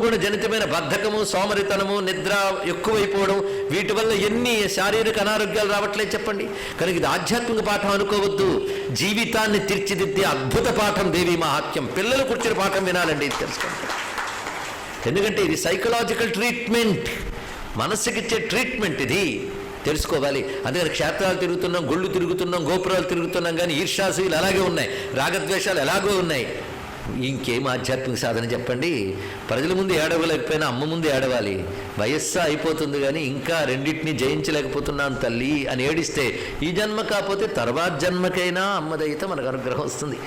గుణ జనితమైన బద్ధకము, సోమరితనము, నిద్ర ఎక్కువైపోవడం, వీటి వల్ల ఎన్ని శారీరక అనారోగ్యాలు రావట్లేదు చెప్పండి. కనుక ఇది ఆధ్యాత్మిక పాఠం అనుకోవద్దు, జీవితాన్ని తీర్చిదిద్దే అద్భుత పాఠం దేవీ మహాత్మ్యం. పిల్లలు కూర్చుని పాఠం వినాలండి, ఇది తెలుసుకోండి. ఎందుకంటే ఇది సైకలాజికల్ ట్రీట్మెంట్, మనస్సుకిచ్చే ట్రీట్మెంట్ ఇది తెలుసుకోవాలి. అందుకని క్షేత్రాలు తిరుగుతున్నాం, గుళ్ళు తిరుగుతున్నాం, గోపురాలు తిరుగుతున్నాం, కానీ ఈర్ష్యాసులు అలాగే ఉన్నాయి, రాగద్వేషాలు ఎలాగో ఉన్నాయి. ఇంకేం ఆధ్యాత్మిక సాధన చెప్పండి? ప్రజల ముందు ఏడవలేకపోయినా అమ్మ ముందు ఏడవాలి. వయస్సు అయిపోతుంది కానీ ఇంకా రెండింటినీ జయించలేకపోతున్నాను తల్లి అని ఏడిస్తే ఈ జన్మ కాకపోతే తర్వాత జన్మకైనా అమ్మదైతే మనకు అనుగ్రహం వస్తుంది.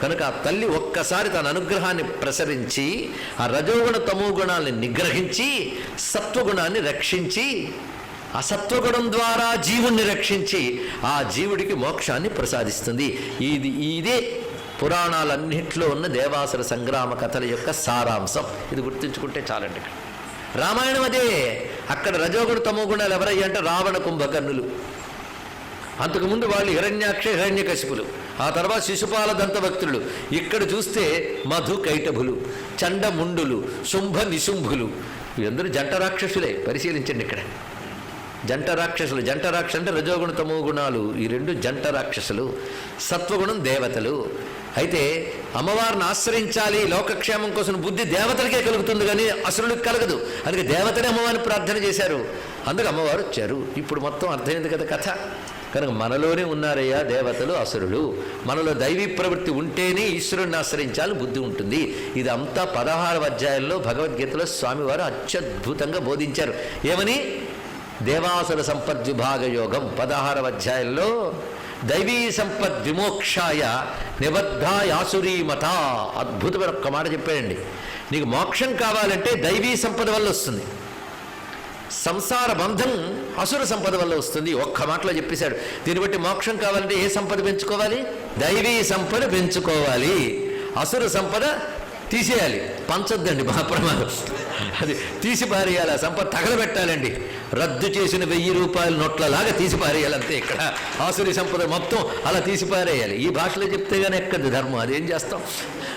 కనుక ఆ తల్లి ఒక్కసారి తన అనుగ్రహాన్ని ప్రసరించి ఆ రజోగుణ తమో గుణాన్ని నిగ్రహించి సత్వగుణాన్ని రక్షించి ఆ సత్వగుణం ద్వారా జీవుణ్ణి రక్షించి ఆ జీవుడికి మోక్షాన్ని ప్రసాదిస్తుంది. ఇదే పురాణాలన్నింటిలో ఉన్న దేవాసుర సంగ్రామ కథల యొక్క సారాంశం. ఇది గుర్తుంచుకుంటే చాలండి. రామాయణం అదే. అక్కడ రజోగుణ తమో గుణాలు ఎవరయ్యా అంటే రావణ కుంభకర్ణులు. అంతకుముందు వాళ్ళు హిరణ్యాక్ష హిరణ్యకశిపులు, ఆ తర్వాత శిశుపాల దంతభక్తులు. ఇక్కడ చూస్తే మధు కైటభులు, చండముండులు, శుంభ నిశుంభులు, వీరందరూ జంట రాక్షసులే. పరిశీలించండి ఇక్కడ జంట రాక్షసులు. జంట రాక్షసు అంటే రజోగుణ తమో గుణాలు, ఈ రెండు జంట రాక్షసులు. సత్వగుణం దేవతలు. అయితే అమ్మవారిని ఆశ్రయించాలి, లోకక్షేమం కోసం బుద్ధి దేవతలకే కలుగుతుంది కానీ అసురులకు కలగదు. అందుకే దేవతలే అమ్మవారిని ప్రార్థన చేశారు, అందుకు అమ్మవారు వచ్చారు. ఇప్పుడు మొత్తం అర్థమైంది కదా కథ. కనుక మనలోనే ఉన్నారయ్యా దేవతలు, అసురులు. మనలో దైవీ ప్రవృత్తి ఉంటేనే ఈశ్వరుణ్ణి ఆశ్రయించాలని బుద్ధి ఉంటుంది. ఇదంతా 16వ అధ్యాయంలో భగవద్గీతలో స్వామివారు అత్యద్భుతంగా బోధించారు. ఏమని? దేవాసుర సంపద్విభాగ యోగం 16వ అధ్యాయంలో దైవీ సంపద్ విమోక్షాయ నిబద్ధాయాసురీమత. అద్భుతమైన ఒక్క మాట చెప్పాడండి. నీకు మోక్షం కావాలంటే దైవీ సంపద వల్ల వస్తుంది, సంసార బంధం అసుర సంపద వల్ల వస్తుంది. ఒక్క మాటలో చెప్పేశాడు. దీన్ని బట్టి మోక్షం కావాలంటే ఏ సంపద పెంచుకోవాలి? దైవీ సంపద పెంచుకోవాలి. అసుర సంపద తీసేయాలి, పంచొద్దండి, మహాప్రమాదం. అది తీసి పారేయాలి, ఆ సంపద తగలబెట్టాలండి. రద్దు చేసిన 1000 రూపాయల నోట్లలాగా తీసి పారేయాలంతే. ఇక్కడ ఆసురీ సంపద మొత్తం అలా తీసి పారేయాలి. ఈ భాషలో చెప్తే కానీ ఎక్కది ధర్మం, అదేం చేస్తాం?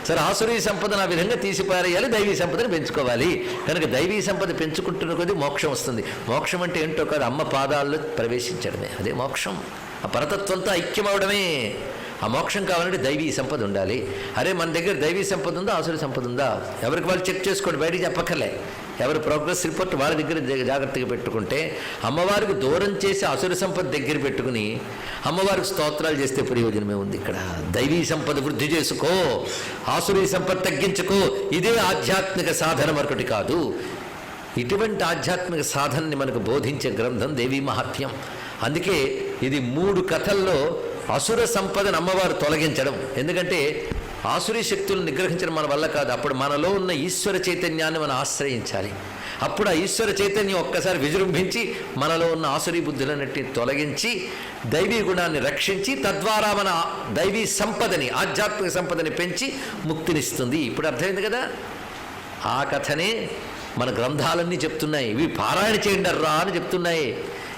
సరే, ఆసురీ సంపదను ఆ విధంగా తీసి పారేయాలి, దైవీ సంపదను పెంచుకోవాలి. కనుక దైవీ సంపద పెంచుకుంటున్న కొద్దీ మోక్షం వస్తుంది. మోక్షం అంటే ఏంటో కాదు, అమ్మ పాదాల్లో ప్రవేశించడమే, అదే మోక్షం. ఆ పరతత్వంతో ఐక్యమవడమే. ఆ మోక్షం కావాలంటే దైవీ సంపద ఉండాలి. అరే, మన దగ్గర దైవీ సంపద ఉందా, ఆసురీ సంపద ఉందా? ఎవరికి వాళ్ళు చెక్ చేసుకోండి, బయటికి చెప్పక్కర్లే. ఎవరి ప్రోగ్రెస్ రిపోర్ట్ వాళ్ళ దగ్గర జాగ్రత్తగా పెట్టుకుంటే, అమ్మవారికి దూరం చేసి అసుర సంపద దగ్గర పెట్టుకుని అమ్మవారికి స్తోత్రాలు చేస్తే ప్రయోజనమే ఉంది. ఇక్కడ దైవీ సంపద వృద్ధి చేసుకో, ఆసురీ సంపద తగ్గించుకో. ఇదే ఆధ్యాత్మిక సాధన, మరొకటి కాదు. ఇటువంటి ఆధ్యాత్మిక సాధనని మనకు బోధించే గ్రంథం దేవీ మహాత్మ్యం. అందుకే ఇది 3 కథల్లో అసుర సంపదను అమ్మవారు తొలగించడం. ఎందుకంటే ఆసురీ శక్తులను నిగ్రహించడం మన వల్ల కాదు. అప్పుడు మనలో ఉన్న ఈశ్వర చైతన్యాన్ని మనం ఆశ్రయించాలి. అప్పుడు ఆ ఈశ్వర చైతన్యం ఒక్కసారి విజృంభించి మనలో ఉన్న ఆసురీ బుద్ధులన్నిటిని తొలగించి దైవీ గుణాన్ని రక్షించి తద్వారా మన దైవీ సంపదని, ఆధ్యాత్మిక సంపదని పెంచి ముక్తినిస్తుంది. ఇప్పుడు అర్థమైంది కదా? ఆ కథనే మన గ్రంథాలన్నీ చెప్తున్నాయి. ఇవి పారాయణ చేయండి అర్రా అని చెప్తున్నాయి.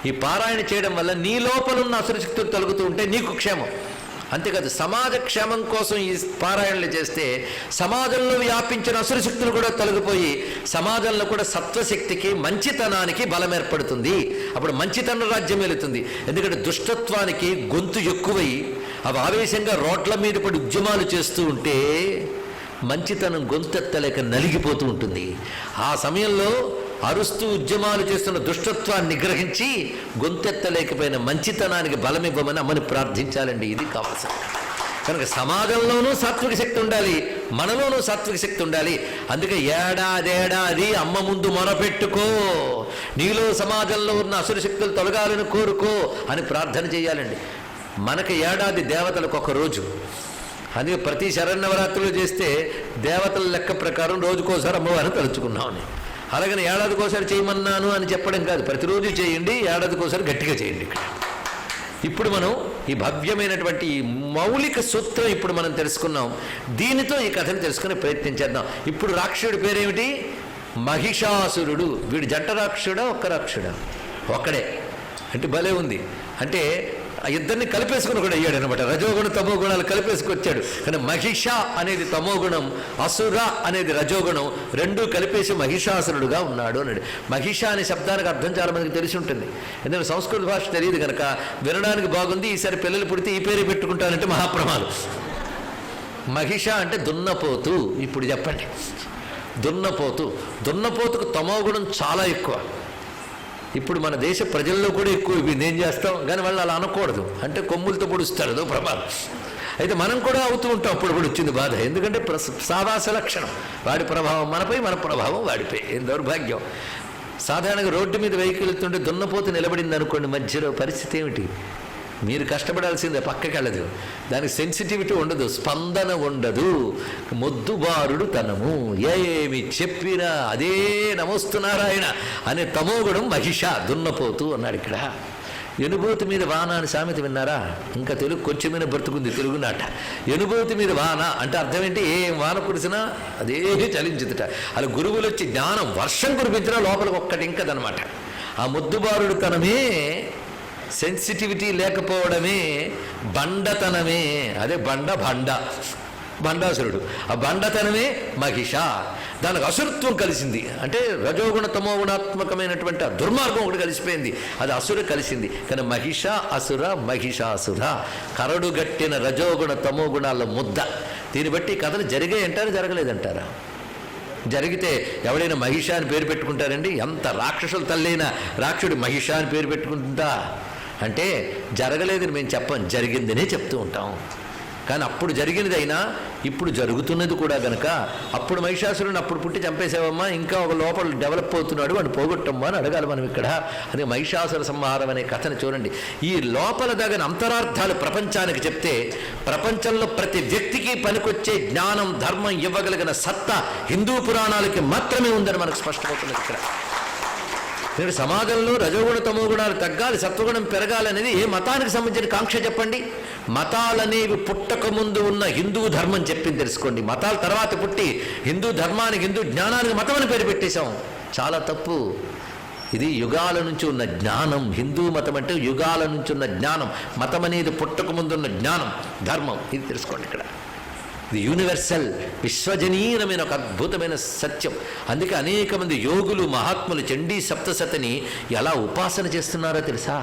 ఈ పారాయణ చేయడం వల్ల నీ లోపలున్న అసురశక్తులు తొలగుతూ ఉంటే నీకు క్షేమం. అంతేకాదు, సమాజ క్షేమం కోసం ఈ పారాయణలు చేస్తే సమాజంలో వ్యాపించిన అసురశక్తులు కూడా తొలగిపోయి సమాజంలో కూడా సత్వశక్తికి, మంచితనానికి బలం ఏర్పడుతుంది. అప్పుడు మంచితన రాజ్యం వెళుతుంది. ఎందుకంటే దుష్టత్వానికి గొంతు ఎక్కువై అవి ఆవేశంగా రోడ్ల మీద పడి ఉద్యమాలు చేస్తూ ఉంటే మంచితనం గొంతెత్తలేక నలిగిపోతూ ఉంటుంది. ఆ సమయంలో అరుస్తూ ఉద్యమాలు చేస్తున్న దుష్టత్వాన్ని నిగ్రహించి గొంతెత్తలేకపోయిన మంచితనానికి బలం ఇవ్వమని అమ్మని ప్రార్థించాలండి. ఇది కావాల్సింది. కనుక సమాజంలోనూ సాత్విక శక్తి ఉండాలి, మనలోనూ సాత్విక శక్తి ఉండాలి. అందుకే ఏడాది అమ్మ ముందు మొరపెట్టుకో, నీలో సమాజంలో ఉన్న అసుర శక్తులు తొలగాలని కోరుకో అని ప్రార్థన చేయాలండి. మనకి ఏడాది దేవతలకు ఒక రోజు. అందుకే ప్రతి శరన్నవరాత్రులు చేస్తే దేవతల లెక్క ప్రకారం రోజుకోసారి అమ్మవారిని తలుచుకున్నామని. అలాగని ఏడాదికోసారి చేయమన్నాను అని చెప్పడం కాదు, ప్రతిరోజు చేయండి, ఏడాదికోసారి గట్టిగా చేయండి. ఇక్కడ ఇప్పుడు మనం ఈ భవ్యమైనటువంటి ఈ మౌలిక సూత్రం ఇప్పుడు మనం తెలుసుకున్నాం. దీనితో ఈ కథను తెలుసుకునే ప్రయత్నం చేద్దాం. ఇప్పుడు రాక్షసుడి పేరేమిటి? మహిషాసురుడు. వీడు జంట రాక్షసుడా, ఒక్క రాక్షసుడా? ఒక్కడే. అంటే భలే ఉంది. అంటే ఆ ఇద్దరిని కలిపేసుకుని కూడా అయ్యాడు అనమాట. రజోగుణ తమో గుణాలు కలిపేసుకొచ్చాడు. కానీ మహిష అనేది తమోగుణం, అసుర అనేది రజోగుణం, రెండూ కలిపేసి మహిషాసురుడుగా ఉన్నాడు అన్నాడు. మహిష అనే శబ్దానికి అర్థం చాలా మందికి తెలిసి ఉంటుంది. ఎందుకంటే సంస్కృత భాష తెలియదు కనుక వినడానికి బాగుంది. ఈసారి పిల్లలు పుడితే ఈ పేరు పెట్టుకుంటానంటే మహాప్రమాదం. మహిష అంటే దున్నపోతు. ఇప్పుడు చెప్పండి, దున్నపోతు. దున్నపోతుకు తమోగుణం చాలా ఎక్కువ. ఇప్పుడు మన దేశ ప్రజల్లో కూడా ఎక్కువ. ఏం చేస్తాం కానీ వాళ్ళు అలా అనకూడదు, అంటే కొమ్ములతో పొడుస్తాడు, అదో ప్రమాదం. అయితే మనం కూడా అవుతూ ఉంటాం. అప్పుడు కూడా వచ్చింది బాధ. ఎందుకంటే సావాస లక్షణం. వాడి ప్రభావం మనపై, మన ప్రభావం వాడిపై. ఏం దౌర్భాగ్యం. సాధారణంగా రోడ్డు మీద వెహికల్ వెళ్తుంటే దున్నపోతు నిలబడింది అనుకోండి, మధ్యలో పరిస్థితి ఏమిటి? మీరు కష్టపడాల్సిందే, పక్కకి వెళ్ళదు. దానికి సెన్సిటివిటీ ఉండదు, స్పందన ఉండదు. మొద్దుబారుడు తనము, ఏమి చెప్పినా అదే నమోస్తున్నారాయణ అనే తమోగుణం మహిష, దున్నపోతు అన్నాడు ఇక్కడ. ఎనుబోతు మీద వాన అని సామెత విన్నారా? ఇంకా తెలుగు కొంచెమైనా బ్రతుకుంది తెలుగునాట. ఎనుబోతు మీద వాన అంటే అర్థం ఏంటి? ఏం వాన కురిసినా అదే చలించుదుట. అలా గురువులు వచ్చి జ్ఞానం వర్షం కురిపించినా లోపలికి ఒక్కటి ఇంకదనమాట. ఆ మొద్దుబారుడు తనమే, సెన్సిటివిటీ లేకపోవడమే బండతనమే. అదే బండాసురుడు. ఆ బండతనమే మహిష. దానికి అసురత్వం కలిసింది. అంటే రజోగుణ తమోగుణాత్మకమైనటువంటి ఆ దుర్మార్గం ఒకటి కలిసిపోయింది, అది అసుర కలిసింది. కానీ మహిష అసుర, మహిషాసుర, కరడుగట్టిన రజోగుణ తమోగుణాల ముద్ద. దీన్ని బట్టి కథలు జరిగాయంటారా, జరగలేదంటారా? జరిగితే ఎవడైనా మహిష అని పేరు పెట్టుకుంటారండి? ఎంత రాక్షసుల తల్లైనా రాక్షసుడు మహిష అని పేరు పెట్టుకుంటుందా? అంటే జరగలేదని మేము చెప్పం, జరిగిందనే చెప్తూ ఉంటాం. కానీ అప్పుడు జరిగినదైనా ఇప్పుడు జరుగుతున్నది కూడా గనక, అప్పుడు మహిషాసురుని అప్పుడు పుట్టి చంపేసావమ్మా, ఇంకా ఒక లోపల డెవలప్ అవుతున్నాడు, వాడిని పోగొట్టమ్మా అని అడగాలి మనం ఇక్కడ. అదే మహిషాసుర సంహారం అనే కథను చూడండి. ఈ లోపల దగ్గర అంతరార్థాలు ప్రపంచానికి చెప్తే, ప్రపంచంలో ప్రతి వ్యక్తికి పనికొచ్చే జ్ఞానం, ధర్మం ఇవ్వగలిగిన సత్తా హిందూ పురాణాలకి మాత్రమే ఉందని మనకు స్పష్టమవుతున్నది ఇక్కడ. నేను సమాజంలో రజోగుణ తమోగుణాలు తగ్గాలి, సత్వగుణం పెరగాలనేది ఏ మతానికి సంబంధించిన కాంక్ష చెప్పండి? మతాలనేవి పుట్టక ముందు ఉన్న హిందూ ధర్మం చెప్పింది తెలుసుకోండి. మతాల తర్వాత పుట్టి హిందూ ధర్మానికి, హిందూ జ్ఞానానికి మతం అని పేరు పెట్టేశాం. చాలా తప్పు. ఇది యుగాల నుంచి ఉన్న జ్ఞానం. హిందూ మతం అంటే యుగాల నుంచి ఉన్న జ్ఞానం. మతం అనేది పుట్టక ముందున్న జ్ఞానం, ధర్మం. ఇది తెలుసుకోండి ఇక్కడ. ఇది యూనివర్సల్, విశ్వజనీయమైన ఒక అద్భుతమైన సత్యం. అందుకే అనేక మంది యోగులు, మహాత్ములు చండీ సప్తశతిని ఎలా ఉపాసన చేస్తున్నారో తెలుసా?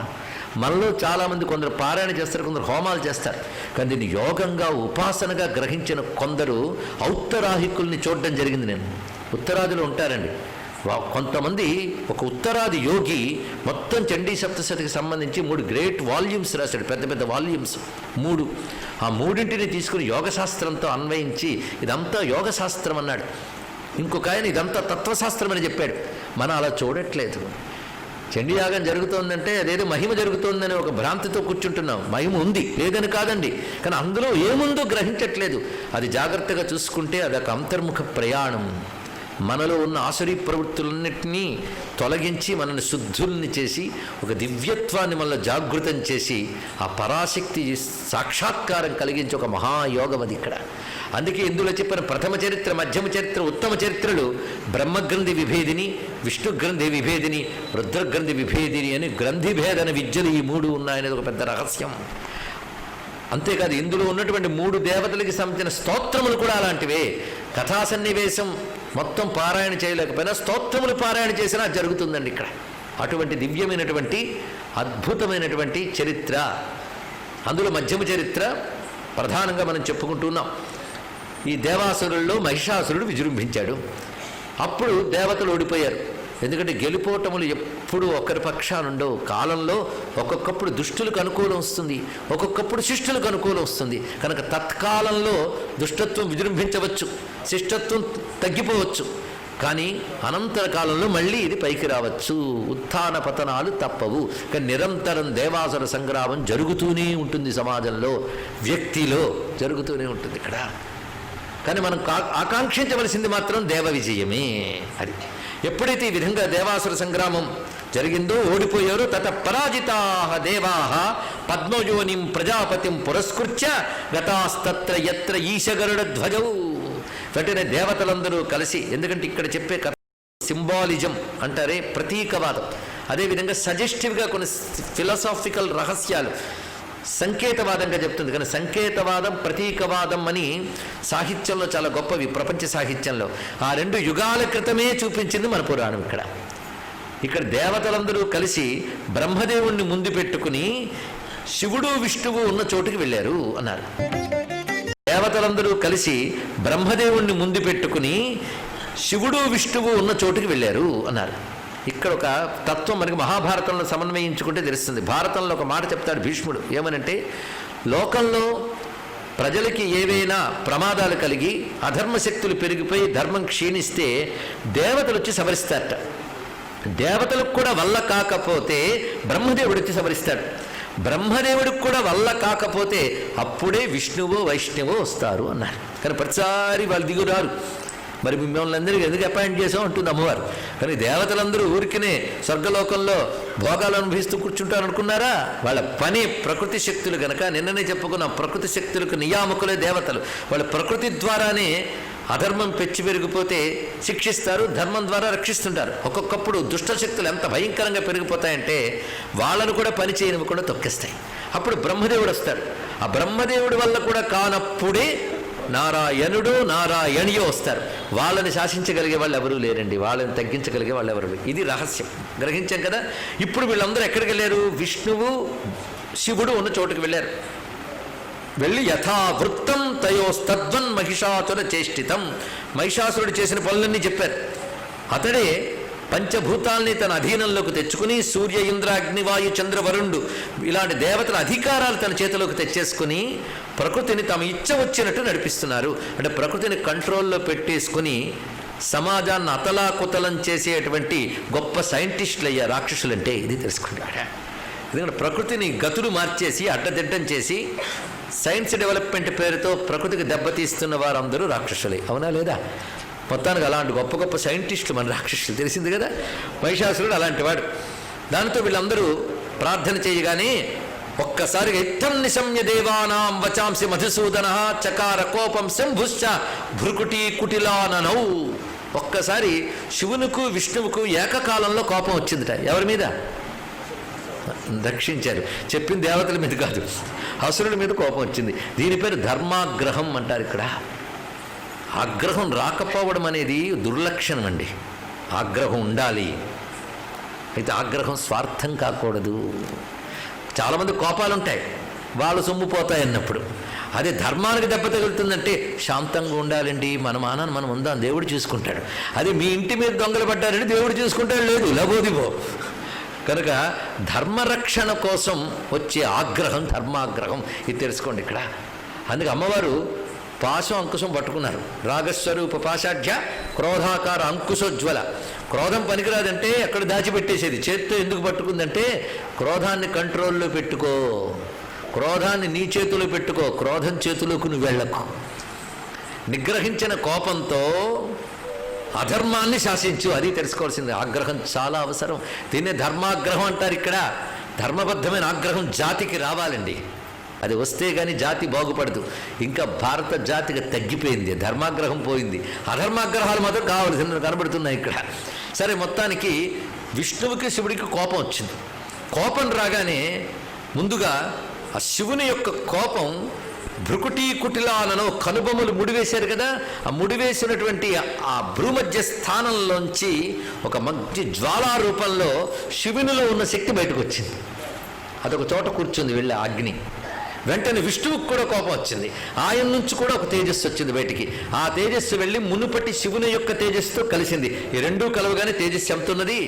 మనలో చాలామంది కొందరు పారాయణ చేస్తారు, కొందరు హోమాలు చేస్తారు. కానీ దీన్ని యోగంగా, ఉపాసనగా గ్రహించిన కొందరు ఔత్తరాహికుల్ని చూడడం జరిగింది. నేను ఉత్తరాదిలో ఉంటారండి కొంతమంది. ఒక ఉత్తరాది యోగి మొత్తం చండీ సప్తశతికి సంబంధించి 3 గ్రేట్ వాల్యూమ్స్ రాశాడు, పెద్ద పెద్ద వాల్యూమ్స్ 3. ఆ 3ంటిని తీసుకుని యోగశాస్త్రంతో అన్వయించి ఇదంతా యోగశాస్త్రం అన్నాడు. ఇంకొక ఆయన ఇదంతా తత్వశాస్త్రం అని చెప్పాడు. మనం అలా చూడట్లేదు. చండీయాగం జరుగుతోందంటే అదేదో మహిమ జరుగుతోందని ఒక భ్రాంతితో కూర్చుంటున్నాం. మహిమ ఉంది, లేదని కాదండి, కానీ అందులో ఏముందో గ్రహించట్లేదు. అది జాగ్రత్తగా చూసుకుంటే అదొక అంతర్ముఖ ప్రయాణం. మనలో ఉన్న ఆసురీ ప్రవృత్తులన్నింటినీ తొలగించి మనల్ని శుద్ధుల్ని చేసి ఒక దివ్యత్వాన్ని మనలో జాగృతం చేసి ఆ పరాశక్తి సాక్షాత్కారం కలిగించి ఒక మహాయోగం అది ఇక్కడ. అందుకే ఇందులో చెప్పిన ప్రథమ చరిత్ర, మధ్యమ చరిత్ర, ఉత్తమ చరిత్రలు బ్రహ్మగ్రంథి విభేదిని, విష్ణుగ్రంథి విభేదిని, రుద్రగ్రంథి విభేదిని అని గ్రంథిభేదన విద్యలు ఈ 3 ఉన్నాయనేది ఒక పెద్ద రహస్యం. అంతేకాదు ఇందులో ఉన్నటువంటి 3 దేవతలకి సంబంధించిన స్తోత్రములు కూడా అలాంటివే. కథా సన్నివేశం మొత్తం పారాయణ చేయలేకపోయినా స్తోత్రములు పారాయణ చేసినా జరుగుతుందండి ఇక్కడ. అటువంటి దివ్యమైనటువంటి అద్భుతమైనటువంటి చరిత్ర. అందులో మధ్యమ చరిత్ర ప్రధానంగా మనం చెప్పుకుంటున్నాం. ఈ దేవాసురుల్లో మహిషాసురుడు విజృంభించాడు. అప్పుడు దేవతలు ఓడిపోయారు. ఎందుకంటే గెలుపోటములు ఎప్పుడు ఒకరి పక్షానుండవు. కాలంలో ఒక్కొక్కప్పుడు దుష్టులకు అనుకూలం వస్తుంది, ఒక్కొక్కప్పుడు శిష్టులకు అనుకూలం వస్తుంది. కనుక తత్కాలంలో దుష్టత్వం విజృంభించవచ్చు, శిష్టత్వం తగ్గిపోవచ్చు. కానీ అనంతర కాలంలో మళ్ళీ ఇది పైకి రావచ్చు. ఉత్థాన పతనాలు తప్పవు. కానీ నిరంతరం దేవాసుర సంగ్రామం జరుగుతూనే ఉంటుంది. సమాజంలో, వ్యక్తిలో జరుగుతూనే ఉంటుంది ఇక్కడ. కానీ మనం ఆకాంక్షించవలసింది మాత్రం దేవ విజయమే. అది ఎప్పుడైతే ఈ విధంగా దేవాసుర సంగ్రామం జరిగిందో, ఓడిపోయారో, తత పరాజితా దేవా పద్మయోనిం ప్రజాపతిం పురస్కృత్య గతాస్తత్ర యత్ర ఈశగరుడ ధ్వజౌ. వెంటనే దేవతలందరూ కలిసి, ఎందుకంటే ఇక్కడ చెప్పే కథ సింబాలిజం అంటారే, ప్రతీకవాదం, అదేవిధంగా సజెస్టివ్గా కొన్ని ఫిలాసాఫికల్ రహస్యాలు సంకేతవాదంగా చెప్తుంది. కానీ సంకేతవాదం ప్రతీకవాదం అని సాహిత్యంలో చాలా గొప్పవి, ప్రపంచ సాహిత్యంలో. ఆ 2 యుగాల క్రితమే చూపించింది మన పురాణం. ఇక్కడ దేవతలందరూ కలిసి బ్రహ్మదేవుణ్ణి ముందు పెట్టుకుని శివుడు విష్ణువు ఉన్న చోటుకి వెళ్ళారు అన్నారు. దేవతలందరూ కలిసి బ్రహ్మదేవుణ్ణి ముందు పెట్టుకుని శివుడు విష్ణువు ఉన్న చోటుకి వెళ్ళారు అన్నారు. ఇక్కడ ఒక తత్వం మనకి మహాభారతంలో సమన్వయించుకుంటే తెలుస్తుంది. భారతంలో ఒక మాట చెప్తాడు భీష్ముడు. ఏమనంటే, లోకంలో ప్రజలకి ఏవైనా ప్రమాదాలు కలిగి అధర్మశక్తులు పెరిగిపోయి ధర్మం క్షీణిస్తే దేవతలు వచ్చి సవరిస్తారట. దేవతలకు కూడా వల్ల కాకపోతే బ్రహ్మదేవుడు వచ్చి సవరిస్తాడు. బ్రహ్మదేవుడికి కూడా వల్ల కాకపోతే అప్పుడే విష్ణువో వైష్ణవో వస్తారు అన్నారు. కానీ ప్రతిసారి వాళ్ళు దిగురారు. మరి మిమ్మల్ని అందరికీ ఎందుకు అపాయింట్ చేసాం అంటుంది అమ్మవారు. కానీ దేవతలందరూ ఊరికినే స్వర్గలోకంలో భోగాలు అనుభవిస్తూ కూర్చుంటారు అనుకున్నారా? వాళ్ళ పని ప్రకృతి శక్తులు గనక. నిన్ననే చెప్పుకున్న ప్రకృతి శక్తులకు నియామకులే దేవతలు. వాళ్ళ ప్రకృతి ద్వారానే అధర్మం పెచ్చి పెరిగిపోతే శిక్షిస్తారు, ధర్మం ద్వారా రక్షిస్తుంటారు. ఒక్కొక్కప్పుడు దుష్టశక్తులు ఎంత భయంకరంగా పెరిగిపోతాయంటే వాళ్ళను కూడా పని చేయనివ్వకుండా తొక్కేస్తాయి. అప్పుడు బ్రహ్మదేవుడు వస్తాడు. ఆ బ్రహ్మదేవుడి వల్ల కూడా కానప్పుడే నారాయణుడు నారాయణియో వస్తారు. వాళ్ళని శాసించగలిగే వాళ్ళు ఎవరూ లేరండి, వాళ్ళని తగ్గించగలిగే వాళ్ళు ఎవరు. ఇది రహస్యం గ్రహించాం కదా. ఇప్పుడు వీళ్ళందరూ ఎక్కడికి వెళ్ళారు? విష్ణువు శివుడు ఉన్న చోటుకు వెళ్ళారు. వెళ్ళి యథావృత్తం తయోస్తద్వన్ మహిషాసుర చేష్టితం, మహిషాసురుడు చేసిన పనులన్నీ చెప్పారు. అతడే పంచభూతాల్ని తన అధీనంలోకి తెచ్చుకుని సూర్య ఇంద్ర అగ్నివాయు చంద్రవరుణుడు ఇలాంటి దేవతల అధికారాలు తన చేతిలోకి తెచ్చేసుకుని ప్రకృతిని తమ ఇచ్చ వచ్చినట్టు నడిపిస్తున్నారు. అంటే ప్రకృతిని కంట్రోల్లో పెట్టేసుకుని సమాజాన్ని అతలాకుతలం చేసేటువంటి గొప్ప సైంటిస్టులు అయ్యా రాక్షసులంటే. ఇది తెలుసుకుంటాడా? ఎందుకంటే ప్రకృతిని గతులు మార్చేసి అడ్డదిడ్డం చేసి సైన్స్ డెవలప్మెంట్ పేరుతో ప్రకృతికి దెబ్బతీస్తున్న వారందరూ రాక్షసులే. అవునా లేదా? మొత్తానికి అలాంటి గొప్ప గొప్ప సైంటిస్టులు మన రాక్షసులు, తెలిసింది కదా. మహిషాసురుడు అలాంటి వాడు. దాంతో వీళ్ళందరూ ప్రార్థన చేయగానే ఒక్కసారిగా ఇత్తం నిశమ్య దేవానాం వచాంసి మధుసూదన చకార కోపం శంభుశ్చ భృకుటి కుటిలాననౌ. ఒక్కసారి శివునికి విష్ణువుకు ఏకకాలంలో కోపం వచ్చిందిట. ఎవరి మీద? రక్షించారు. చెప్పిన దేవతల మీద కాదు, అసురుడి మీద కోపం వచ్చింది. దీని పేరు ధర్మాగ్రహం అంటారు. ఇక్కడ ఆగ్రహం రాకపోవడం అనేది దుర్లక్షణం అండి. ఆగ్రహం ఉండాలి. అయితే ఆగ్రహం స్వార్థం కాకూడదు. చాలామంది కోపాలు ఉంటాయి, వాళ్ళు సొమ్ముపోతాయి అన్నప్పుడు. అదే ధర్మానికి దెబ్బ తగులుతుందంటే శాంతంగా ఉండాలండి, మన మానాన్ని మనం ఉందాం, దేవుడు చూసుకుంటాడు. అదే మీ ఇంటి మీద దొంగలు పడ్డారంటే దేవుడు చూసుకుంటాడు, లేదు లబోదిబో. కనుక ధర్మరక్షణ కోసం వచ్చే ఆగ్రహం ధర్మాగ్రహం, ఇది తెలుసుకోండి ఇక్కడ. అందుకే అమ్మవారు పాశం అంకుశం పట్టుకున్నారు. రాగస్వరూప పాశాఢ్య క్రోధాకార అంకుశోజ్వల. క్రోధం పనికిరాదంటే అక్కడ దాచిపెట్టేసేది. చేత్తో ఎందుకు పట్టుకుందంటే క్రోధాన్ని కంట్రోల్లో పెట్టుకో, క్రోధాన్ని నీ చేతిలో పెట్టుకో, క్రోధం చేతిలోకి నువ్వు వెళ్ళకు. నిగ్రహించిన కోపంతో అధర్మాన్ని శాసించు, అది తెలుసుకోవాల్సింది. ఆగ్రహం చాలా అవసరం. దీన్నే ధర్మాగ్రహం అంటారు. ఇక్కడ ధర్మబద్ధమైన ఆగ్రహం జాతికి రావాలండి. అది వస్తే కానీ జాతి బాగుపడదు. ఇంకా భారత జాతికి తగ్గిపోయింది, ధర్మాగ్రహం పోయింది. అధర్మాగ్రహాలు మాత్రం కావాల్సిన కనబడుతున్నాయి ఇక్కడ. సరే, మొత్తానికి విష్ణువుకి శివుడికి కోపం వచ్చింది. కోపం రాగానే ముందుగా ఆ శివుని యొక్క కోపం భృకుటి కుటిలానను కనుబొమ్మలు ముడివేశారు కదా, ఆ ముడివేసినటువంటి ఆ భ్రూమధ్య స్థానంలోంచి ఒక మంచి జ్వాలా రూపంలో శివునిలో ఉన్న శక్తి బయటకు వచ్చింది. అదొక చోట కూర్చుంది వెళ్ళి అగ్ని. వెంటనే విష్ణువుకు కూడా కోపం వచ్చింది. ఆయన నుంచి కూడా ఒక తేజస్సు వచ్చింది బయటికి. ఆ తేజస్సు వెళ్ళి మునుపటి శివుని యొక్క తేజస్సుతో కలిసింది. ఈ రెండూ కలవగానే తేజస్సు ఎంతున్నది.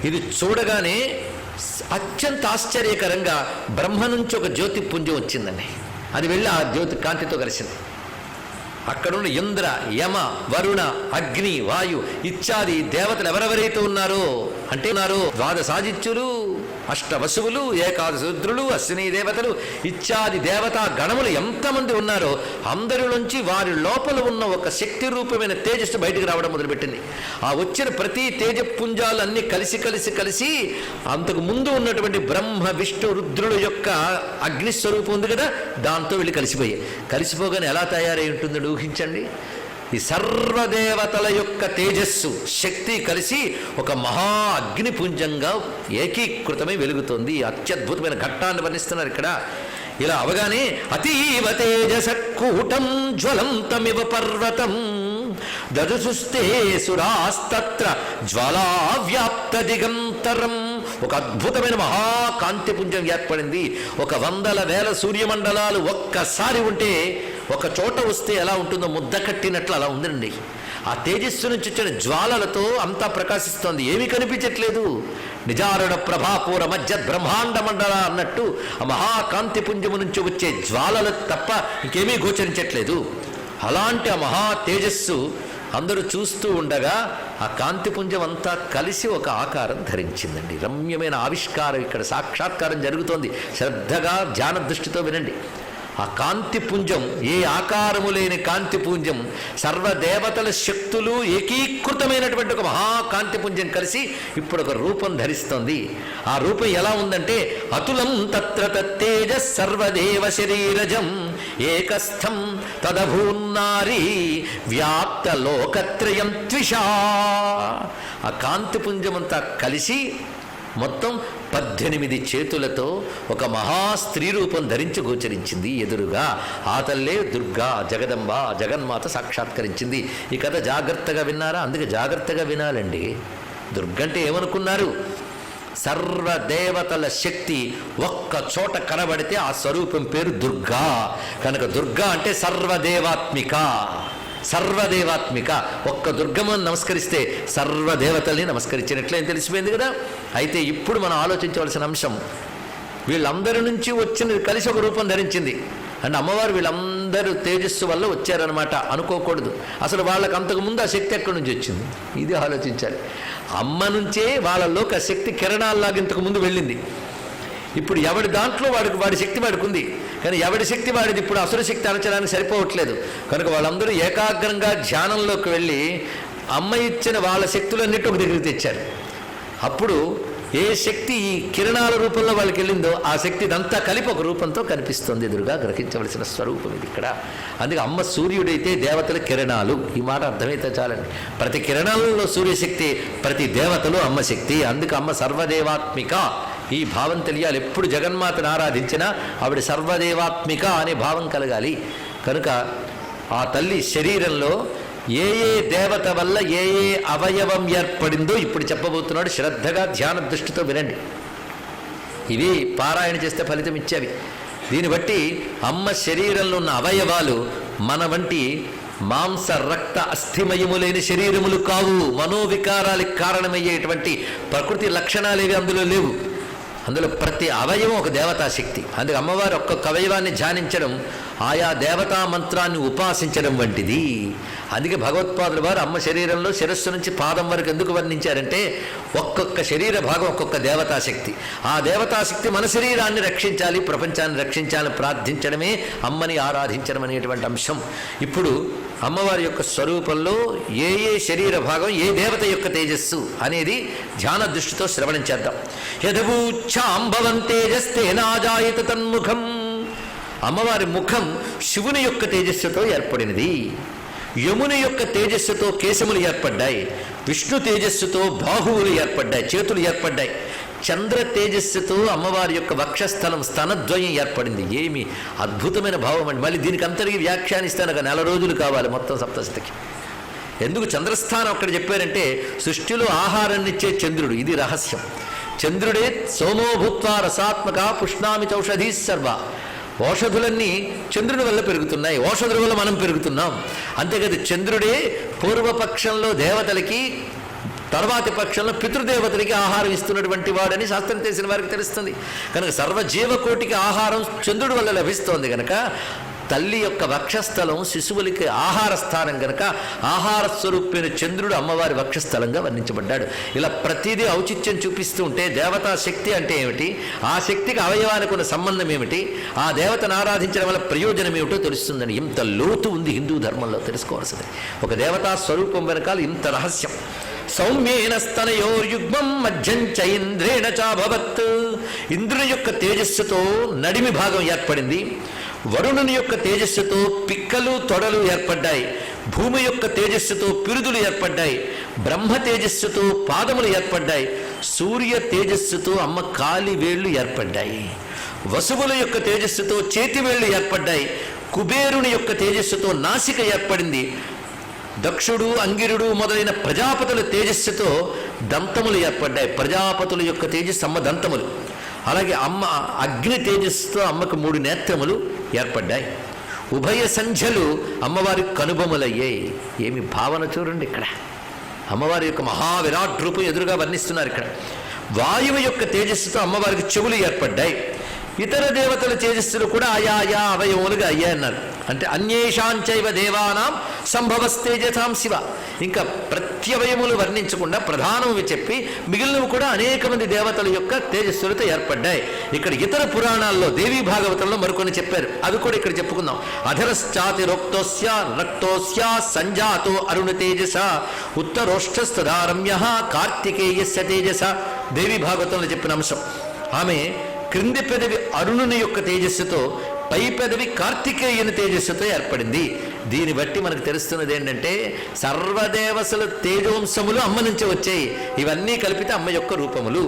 ఇది చూడగానే అత్యంత ఆశ్చర్యకరంగా బ్రహ్మ నుంచి ఒక జ్యోతి పుంజం వచ్చిందండి. అది వెళ్ళి ఆ జ్యోతి కాంతితో కలిసింది. అక్కడున్న ఇంద్ర యమ వరుణ అగ్ని వాయు ఇత్యాది దేవతలు ఎవరెవరైతే ఉన్నారో అంటే ద్వాదశాదిత్యులు, అష్టవసువులు, ఏకాదశ రుద్రులు, అశ్విని దేవతలు ఇత్యాది దేవతా గణములు ఎంతమంది ఉన్నారో అందరిలోంచి వారి లోపల ఉన్న ఒక శక్తి రూపమైన తేజస్సు బయటికి రావడం మొదలుపెట్టింది. ఆ వచ్చిన ప్రతి తేజపుంజాలు అన్నీ కలిసి కలిసి కలిసి అంతకు ముందు ఉన్నటువంటి బ్రహ్మ విష్ణు రుద్రుల యొక్క అగ్నిస్వరూపం ఉంది కదా, దాంతో వెళ్ళి కలిసిపోయాయి. కలిసిపోగానే ఎలా తయారై ఉంటుందో ఊహించండి. ఈ సర్వదేవతల యొక్క తేజస్సు శక్తి కలిసి ఒక మహా అగ్నిపుంజంగా ఏకీకృతమై వెలుగుతోంది. అత్యద్భుతమైన ఘట్టాన్ని వర్ణిస్తున్నారు ఇక్కడ. ఇలా అవగానే అతీవ తేజసకూటం జ్వలంతమివ పర్వతం దదుసుస్తే సురాస్తత్ర జ్వాలావ్యాప్త దిగంతరం. ఒక అద్భుతమైన మహాకాంతిపుంజం ఏర్పడింది. 100,000 సూర్యమండలాలు ఒక్కసారి ఉంటే ఒక చోట వస్తే ఎలా ఉంటుందో ముద్ద కట్టినట్లు అలా ఉందండి. ఆ తేజస్సు నుంచి వచ్చిన జ్వాలలతో అంతా ప్రకాశిస్తోంది. ఏమీ కనిపించట్లేదు. నిజారుణ ప్రభాపూర మధ్య బ్రహ్మాండ మండల అన్నట్టు ఆ మహాకాంతిపుంజము నుంచి వచ్చే జ్వాలలు తప్ప ఇంకేమీ గోచరించట్లేదు. అలాంటి ఆ మహా తేజస్సు అందరూ చూస్తూ ఉండగా ఆ కాంతిపుంజం అంతా కలిసి ఒక ఆకారం ధరించిందండి. రమ్యమైన ఆవిష్కారం ఇక్కడ సాక్షాత్కారం జరుగుతోంది. శ్రద్ధగా ధ్యాన దృష్టితో వినండి. ఆ కాంతిపుంజం, ఏ ఆకారము లేని కాంతిపుంజం, సర్వదేవతల శక్తులు ఏకీకృతమైనటువంటి ఒక మహాకాంతిపుంజం కలిసి ఇప్పుడు ఒక రూపం ధరిస్తోంది. ఆ రూపం ఎలా ఉందంటే అతులం తత్ర తత్తేజ సర్వదేవ శరీరజం ఏకస్థం తదభూన్నారీ వ్యాప్త లోకత్రయం త్విషా. ఆ కాంతిపుంజమంతా కలిసి మొత్తం 18 చేతులతో ఒక మహా స్త్రీ రూపం ధరించి గోచరించింది ఎదురుగా. ఆ తల్లే దుర్గా, జగదంబ, జగన్మాత సాక్షాత్కరించింది. ఈ కథ జాగ్రత్తగా విన్నారా? అందుకే జాగ్రత్తగా వినాలండి. దుర్గంటే ఏమనుకున్నారు? సర్వదేవతల శక్తి ఒక్క చోట కనబడితే ఆ స్వరూపం పేరు దుర్గా. కనుక దుర్గా అంటే సర్వదేవాత్మిక. సర్వదేవాత్మిక. ఒక్క దుర్గమ్మను నమస్కరిస్తే సర్వదేవతల్ని నమస్కరించినట్లే తెలిసిపోయింది కదా. అయితే ఇప్పుడు మనం ఆలోచించవలసిన అంశం, వీళ్ళందరి నుంచి వచ్చినది కలిసి ఒక రూపం ధరించింది అంటే అమ్మవారు వీళ్ళందరూ తేజస్సు వల్ల వచ్చారనమాట అనుకోకూడదు. అసలు వాళ్ళకి అంతకుముందు ఆ శక్తి ఎక్కడి నుంచి వచ్చింది ఇది ఆలోచించాలి. అమ్మ నుంచే వాళ్ళలోకి ఆ శక్తి కిరణాల్లాగా ఇంతకు ముందు వెళ్ళింది. ఇప్పుడు ఎవడి దాంట్లో వాడి శక్తి వాడికి ఉంది. కానీ ఎవడి శక్తి వాడిది ఇప్పుడు అసుర శక్తి అణచడానికి సరిపోవట్లేదు. కనుక వాళ్ళందరూ ఏకాగ్రంగా ధ్యానంలోకి వెళ్ళి అమ్మ ఇచ్చిన వాళ్ళ శక్తులన్నిటి ఒక దగ్గరికి తెచ్చారు. అప్పుడు ఏ శక్తి ఈ కిరణాల రూపంలో వాళ్ళకి వెళ్ళిందో ఆ శక్తి ఇదంతా కలిపి ఒక రూపంతో కనిపిస్తుంది ఎదురుగా. గ్రహించవలసిన స్వరూపం ఇది ఇక్కడ. అందుకే అమ్మ సూర్యుడైతే దేవతల కిరణాలు. ఈ మాట అర్థమైతే చాలండి. ప్రతి కిరణాలలో సూర్యశక్తి, ప్రతి దేవతలు అమ్మ శక్తి. అందుకే అమ్మ సర్వదేవాత్మిక. ఈ భావం తెలియాలి. ఎప్పుడు జగన్మాతను ఆరాధించినా ఆవిడ సర్వదేవాత్మిక అనే భావం కలగాలి. కనుక ఆ తల్లి శరీరంలో ఏ ఏ దేవత వల్ల ఏ ఏ అవయవం ఏర్పడిందో ఇప్పుడు చెప్పబోతున్నాడు. శ్రద్ధగా ధ్యాన దృష్టితో వినండి. ఇవి పారాయణ చేస్తే ఫలితం ఇచ్చేవి. దీన్ని బట్టి అమ్మ శరీరంలో ఉన్న అవయవాలు మన వంటి మాంస రక్త అస్థిమయములైన శరీరములు కావు. మనోవికారాలకు కారణమయ్యేటువంటి ప్రకృతి లక్షణాలేవి అందులో లేవు. అందులో ప్రతి అవయవం ఒక దేవతాశక్తి. అందుకే అమ్మవారు ఒక్కొక్క అవయవాన్ని ధ్యానించడం ఆయా దేవతా మంత్రాన్ని ఉపాసించడం వంటిది. అందుకే భగవత్పాదుల వారు అమ్మ శరీరంలో శిరస్సు నుంచి పాదం వరకు ఎందుకు వర్ణించారంటే ఒక్కొక్క శరీర భాగం ఒక్కొక్క దేవతాశక్తి. ఆ దేవతాశక్తి మన శరీరాన్ని రక్షించాలి, ప్రపంచాన్ని రక్షించాలని ప్రార్థించడమే అమ్మని ఆరాధించడం అనేటువంటి అంశం. ఇప్పుడు అమ్మవారి యొక్క స్వరూపంలో ఏ ఏ శరీర భాగం ఏ దేవత యొక్క తేజస్సు అనేది ధ్యాన దృష్టితో శ్రవణం చేద్దాం. యదవూచ్ఛాంబవం తేజస్తేనాజాయత తన్ముఖం. అమ్మవారి ముఖం శివుని యొక్క తేజస్సుతో ఏర్పడినది. యముని యొక్క తేజస్సుతో కేశములు ఏర్పడ్డాయి. విష్ణు తేజస్సుతో బాహువులు ఏర్పడ్డాయి, చేతులు ఏర్పడ్డాయి. చంద్ర తేజస్సుతో అమ్మవారి యొక్క వక్షస్థలం స్తనద్వయం ఏర్పడింది. ఏమి అద్భుతమైన భావం అండి. మళ్ళీ దీనికి అంతటికి వ్యాఖ్యానిస్తాను 4 రోజులు కావాలి మొత్తం సప్తశతికి. ఎందుకు చంద్రస్థానం అక్కడ చెప్పారంటే సృష్టిలో ఆహారాన్నిచ్చే చంద్రుడు. ఇది రహస్యం. చంద్రుడే సోమో భూత్వా రసాత్మక పుష్ణామి చౌషధీ సర్వ. ఔషధులన్నీ చంద్రుడి వల్ల పెరుగుతున్నాయి, ఔషధుల వల్ల మనం పెరుగుతున్నాం. అంతేకాదు చంద్రుడే పూర్వపక్షంలో దేవతలకి, తర్వాతి పక్షంలో పితృదేవతలకి ఆహారం ఇస్తున్నటువంటి వాడని శాస్త్రం తెలిసిన వారికి తెలుస్తుంది. కనుక సర్వజీవకోటికి ఆహారం చంద్రుడి వల్ల లభిస్తోంది. కనుక తల్లి యొక్క వక్షస్థలం శిశువులకి ఆహార స్థానం కనుక ఆహార స్వరూపమైన చంద్రుడు అమ్మవారి వక్షస్థలంగా వర్ణించబడ్డాడు. ఇలా ప్రతిదీ ఔచిత్యం చూపిస్తూ ఉంటే దేవతా శక్తి అంటే ఏమిటి, ఆ శక్తికి అవయవానికి ఉన్న సంబంధం ఏమిటి, ఆ దేవతను ఆరాధించడం వల్ల ప్రయోజనం ఏమిటో తెలుస్తుందని ఇంత లోతు ఉంది హిందూ ధర్మంలో తెలుసుకోవాల్సింది. ఒక దేవతా స్వరూపం వెనకాల ఇంత రహస్యం. సౌమ్యేన స్తనయోర్యుగ్మం మధ్యం చ ఇంద్రేణ చాభవత్. ఇంద్రుని యొక్క తేజస్సుతో నడిమి భాగం ఏర్పడింది. వరుణుని యొక్క తేజస్సుతో పిక్కలు తొడలు ఏర్పడ్డాయి. భూమి యొక్క తేజస్సుతో పిరుదులు ఏర్పడ్డాయి. బ్రహ్మ తేజస్సుతో పాదములు ఏర్పడ్డాయి. సూర్య తేజస్సుతో అమ్మ కాలి వేళ్లు ఏర్పడ్డాయి. వసువుల యొక్క తేజస్సుతో చేతివేళ్లు ఏర్పడ్డాయి. కుబేరుని యొక్క తేజస్సుతో నాసిక ఏర్పడింది. దక్షుడు, అంగిరుడు మొదలైన ప్రజాపతుల తేజస్సుతో దంతములు ఏర్పడ్డాయి. ప్రజాపతుల యొక్క తేజస్సు అమ్మ దంతములు. అలాగే అమ్మ అగ్ని తేజస్సుతో అమ్మకు 3 నేత్రములు ఏర్పడ్డాయి. ఉభయ సంధ్యలు అమ్మవారి కనుబొమలయ్యాయి. ఏమి భావన చూడండి ఇక్కడ. అమ్మవారి యొక్క మహావిరాట్ రూపం ఎదురుగా వర్ణిస్తున్నారు ఇక్కడ. వాయువు యొక్క తేజస్సుతో అమ్మవారికి చెవులు ఏర్పడ్డాయి. ఇతర దేవతల తేజస్సులు కూడా ఆయా అవయవములుగా అయ్యాయి అన్నారు. అంటే అన్యేషాంచైవ దేవానాం సంభవస్తేజసాం శివ. ఇంకా ప్రత్యవయములు వర్ణించకుండా ప్రధానము చెప్పి మిగిలినవి కూడా అనేక మంది దేవతల యొక్క తేజస్సులతో ఏర్పడ్డాయి. ఇక్కడ ఇతర పురాణాల్లో దేవీ భాగవతంలో మరికొన్ని చెప్పారు, అవి కూడా ఇక్కడ చెప్పుకుందాం. అధరశ్చాతిరోక్తోస్య రక్తోస్య సంజాతో అరుణ తేజస ఉత్తరోష్ఠస్తదారమ్య కార్తికేయస్య తేజస. దేవీ భాగవతంలో చెప్పిన అంశం. ఆమె క్రింది పెదవి అరుణుని యొక్క తేజస్సుతో, పై పెదవి కార్తికేయుని తేజస్సుతో ఏర్పడింది. దీన్ని బట్టి మనకు తెలుస్తున్నది ఏంటంటే సర్వదేవతల తేజోంశములు అమ్మ నుంచి వచ్చాయి. ఇవన్నీ కలిపితే అమ్మ యొక్క రూపములు.